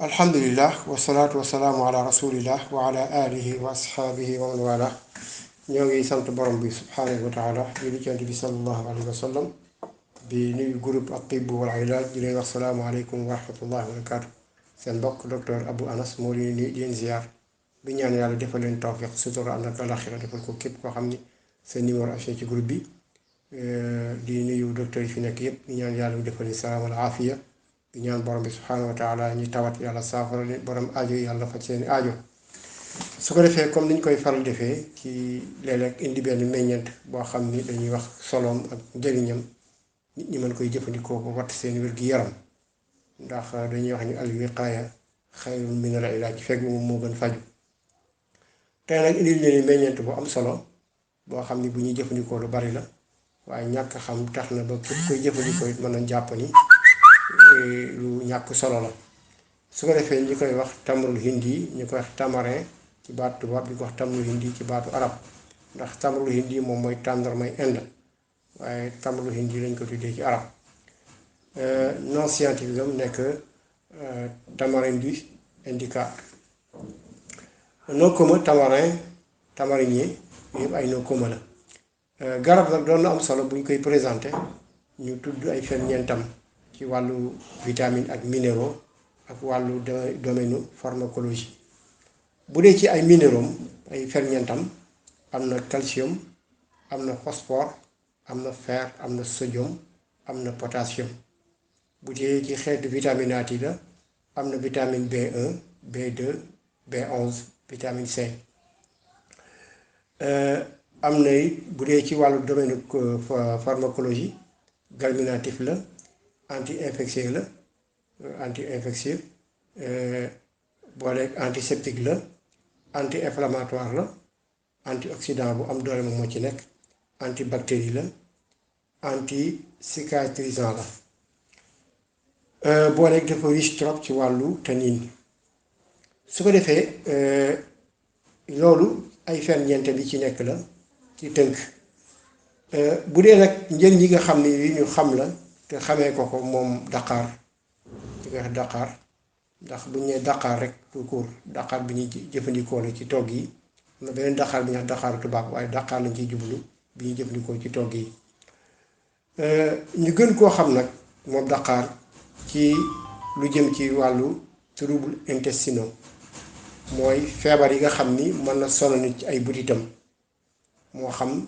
alhamdulillah wasalaatu wasalaamu ala rasulillah wa ala alihi wa ashaabihi wa man wala ñoo ngi sant borom bi subhanahu wa taala di licant bi sallallahu alayhi wa sallam di nuyu groupe at-tibb wal ilaaj di leen wax salaamu aleykum wa rahmatullahi wa barakaatu. seen mbokk docteur Abou Anas moo leen di leen ziar bi ñaan yàlla defal leen tawfiq sutura ànd ak alaxira defal ko képp koo xam ni seen numéro affiché ci groupe bi. di nuyu docteur yi fi nekk yëpp di ñaan yàlla mu defal leen salaam wal aafiya di ñaan borom bi subhanahu wa taala ñi tawat yàlla saafara leen borom aajo yàlla faj seeni aajo. su ko defee comme ni ñu koy faral defee ci léeg-léeg indi benn meññeent boo xam ni dañuy wax soloom ak njëriñam nit ñi mën koy jëfandikoo ba watt seen wér-gi-yaram ndax dañuy wax ni al wiqaaya xayrun min al ilaaj fekk moom moo gën faju. tey nag indil leen meññeent bu am solo boo xam ni bu ñuy jëfandikoo lu bari la waaye ñàkk xam tax na ba képp koy jëfandikoo it mën nañ jàpp ni lu ñàkk solo la. su ko defee ñi koy wax tamrul hindi ñu koy wax tamarin ci baatu tubaab di ko wax tamrul hindi ci baatu arab ndax tamrul hindi moom mooy tàndarmay Inde waaye tamrul hindi lañ ko tuddee ci arab. nom scientifique am nekk Tamarindus indica. nom commun tamarin tamarinier yëpp ay nom commun la. garab nag doon na am solo bu ñu koy présenté ñu tudd ay ferñeentam ci wàllu vitamine ak minéraux ak wàllu domaine pharmacologie. bu dee ci ay minéraux ay ferñeentam am na calcium am na phosphore am na fer am na sodium am na potassium. bu dee ci xeetu vitaminaat yi la am na vitamine B1 B2 B11 vitamine C. am na bu dee ci wàllu domaine pharmacologie galminatif la anti-infectieux la anti-infectieux boole antiseptique la anti-inflammatoire la antioxydant bu am doole moom moo ci nekk antibactérie la anti-cicatrisant la boole dafa riche trop ci wàllu tanine. su ko defee loolu ay ferñeent bi ci nekk la ci tënk. bu dee nag njëriñ yi nga xam ne yi ñu xam la te xamee ko moom daqaar di ko wax daqaar ndax bu ñu nee daqaar rek tout court daqaar bi ñuy jëfandikoo la ci togg yi am na beneen daqaar bi ñuy wax daqaaru tubaab waaye daqaar lañ ciy jublu bi ñuy jëfandikoo ci togg yi. ñu gën koo xam nag moom daqaar ci lu jëm ci wàllu trouble intestinaux mooy feebar yi nga xam ni mën na sonal nit ci ay butitam moo xam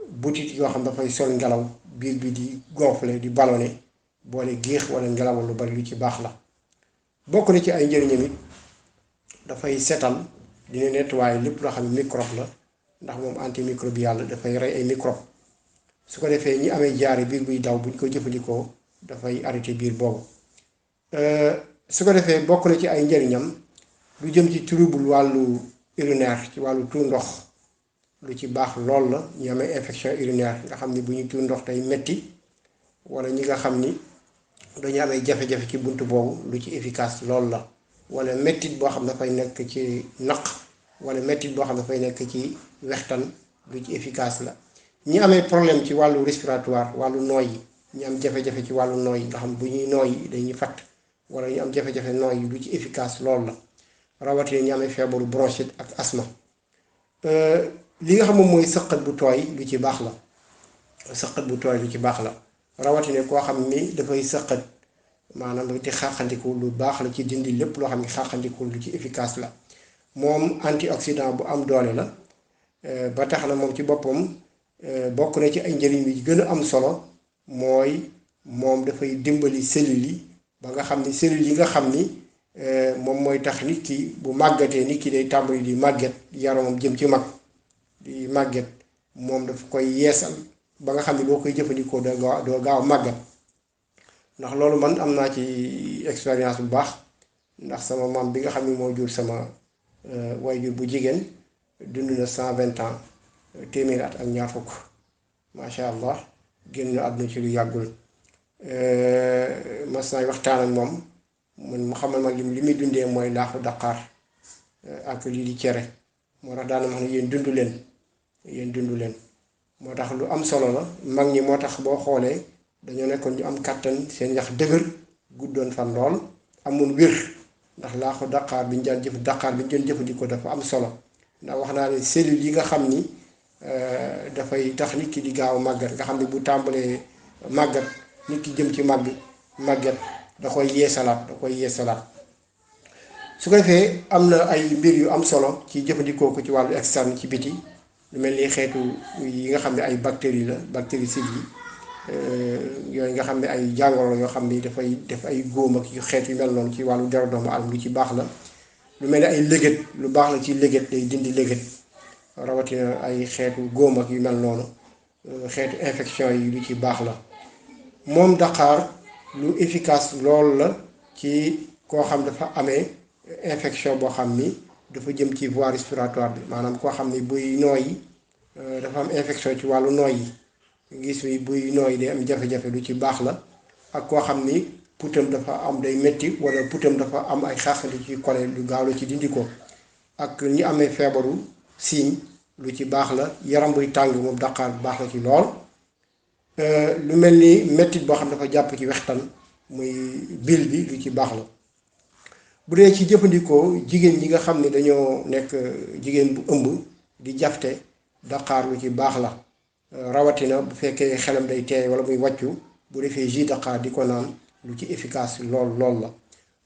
butit yoo xam dafay sol ngelaw biir bi di gonfler di ballonné boole géex wala ngelaw lu bari lu ci baax la. bokk na ci ay njëriñam it dafay setal dina nettoyer lépp loo xam ne microbe la ndax moom antimicrobial la dafay rey ay microbe. su ko defee ñi amee jaare biir buy daw buñ ko jëfandikoo dafay arrêté biir boobu. su ko defee bokk na ci ay njëriñam lu jëm ci trouble wàllu urinaire ci wàllu tuur ndox lu ci baax lool la ñu amee infection urinaire nga xam ni bu ñuy tuur ndox tey metti wala ñi nga xam ni dañu amee jafe-jafe ci bunt boobu lu ci efficace lool la. wala mettit boo xam dafay nekk ci naq wala mettit boo xam dafay nekk ci wextan lu ci efficace la. ñi amee problème ci wàllu respiratoire wàllu nooy yi ñu am jafe-jafe ci wàllu nooy yi nga xam bu ñuy nooy yi dañuy fatt wala ñu am jafe-jafe nooy yi lu ci efficace lool la rawatina ñu amee feebaru bronchite ak asthme. li nga xam moom mooy sëqat bu tooy lu ci baax la sëqat bu tooy lu ci baax la rawatina koo xam ni dafay sëqat maanaam di xaaxandiku lu baax la ci dindi lépp loo xam ne xaaxandiku lu ci efficace la. moom antioxydant bu am doole la ba tax na moom ci boppam bokk na ci ay njëriñ bi gën a am solo mooy moom dafay dimbali cellules yi ba nga xam ni cellules yi nga xam ni moom mooy tax nit ki bu màggatee nit ki day tàmbali di màgget yaramam jëm ci mag di màgget moom dafa koy yeesal ba nga xam ni boo koy jëfandikoo doo gaaw màggat. ndax loolu man am naa ci expérience bu baax ndax sama maam bi nga xam ni moo jur sama waajur bu jigéen dund na 120 ans téeméeri at ak ñaar fukk macha allah génn na àdduna ci lu yàggul. mas naay waxtaan ak moom mu xamal ma li muy dundee mooy laaxu daqaar ak lii di cere moo tax daana wax ne yéen dundu leen moo tax lu am solo la mag ñi moo tax boo xoolee dañoo nekkoon ñu am kàttan seen yax dëgër guddoon fan lool amoon wér ndax laaxu daqaar bi ñu daan jëfandikoo dafa am solo ndax wax naa ne cellules yi nga xam ni dafay tax nit ki di gaaw màggat nga xam ne bu tàmbalee màggat nit ki jëm ci màggat da koy yeesalaat su ko defee am na ay mbir yu am solo ci jëfandikoo ko ci wàllu externe ci biti lu mel ni xeetu yi nga xam ne ay bactéries la bactéricide yi yooyu nga xam ne ay jàngoro yoo xam ni dafay def ay góom ak yu xeet yu mel noonu ci wàllu deru doomu aadama lu ci baax la lu mel ni ay léget lu baax la ci léget day dindi léget rawatina ay xeetu góom ak yu mel noonu xeetu infection yi lu ci baax la moom daqaar lu efficace lool la ci koo xam dafa amee infection boo xam ni dafa jëm ci voie respiratoire bi maanaam koo xam ni buy nooyi dafa am infection ci wàllu nooyi gis ni buy nooyi day am jafe-jafe lu ci baax la ak koo xam ni putam dafa am day metti wala putam dafa am ay xaaxali ci kole lu gaaw la ci dindi ko ak ñi amee feebaru siiñ lu ci baax la yaram buy tàng moom daqaar baax la ci lool lu mel ni mettit boo xam dafa jàpp ci wextan muy bil bi lu ci baax la bu dee ci jëfandikoo jigéen ñi nga xam ne dañoo nekk jigéen bu ëmb di jafte daqaar lu ci baax la rawatina bu fekkee xelam day teey wala muy wàccu bu defee jus daqaar di ko naan lu ci efficace lool la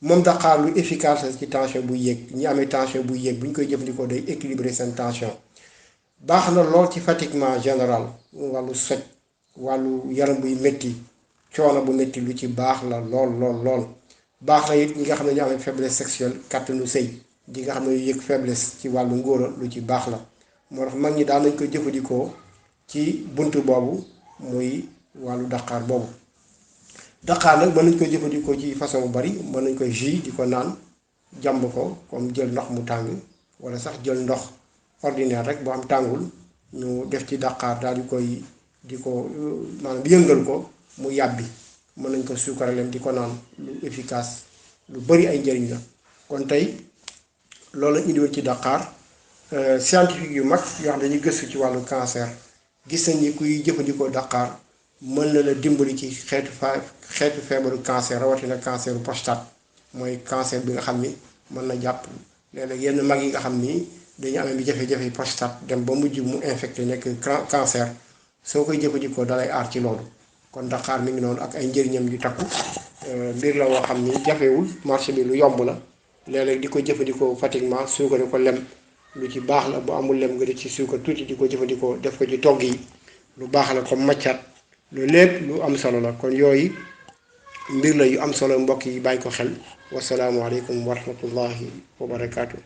moom daqaar lu efficace la ci tension buy yéeg ñi amee tension buy yéeg bu ñu koy jëfandikoo day équilibrer seen tension baax na lool ci fatiguement général wàllu soj wàllu yaram buy métti coono bu métti lu ci baax la lool baax na it ñi nga xam ne ñu amee faiblesse sexuelle kàttanu sëy di nga xam ne ñu yëg faiblesse ci wàllu ngóora lu ci baax la moo tax mag ñi daan nañ ko jëfandikoo ci buntu boobu muy wàllu daqaar boobu daqaar nag mën nañ koy jëfandikoo ci façon bu bari mën nañ koy jus di ko naan jàmb ko comme jël ndox mu tàng wala sax jël ndox ordinaire rek boo am tàngul ñu def ci daqaar daal di ko maanaam yëngal ko mu yàbbi mën nañ ko suukaraleem di ko naan lu efficace lu bari ay njëriñ la kon tey loolu la indiwoon ci daqaar scientifique yu mag yoo xam ne dañuy gëstu ci wàllu cancer gis nañ ni kuy jëfandikoo daqaar mën na la dimbali ci xeetu feebaru cancer rawatina canceru prostate mooy cancer bi nga xam ni mën na jàpp léeg-léeg yenn mag yi nga xam ni dañu amee bi jafe-jafe prostate dem ba mujj mu infecté nekk cancer soo koy jëfandikoo dalay aar ci loolu kon daqaar mi ngi noonu ak ay njëriñam yu takku mbir la woo xam ni jafewul marché bi lu yomb la léeg-léeg di ko jëfandikoo pratiquement suukar ko lem lu ci baax la bu amul lem nga di ci suukar tuuti di ko jëfandikoo def ko ci togg yi lu baax la comme maccat loolu lépp lu am solo la kon yooyu mbir la yu am solo mbokk yi bàyyi ko xel wasalaamualeykum wa rahmatullahi wa barakaatu.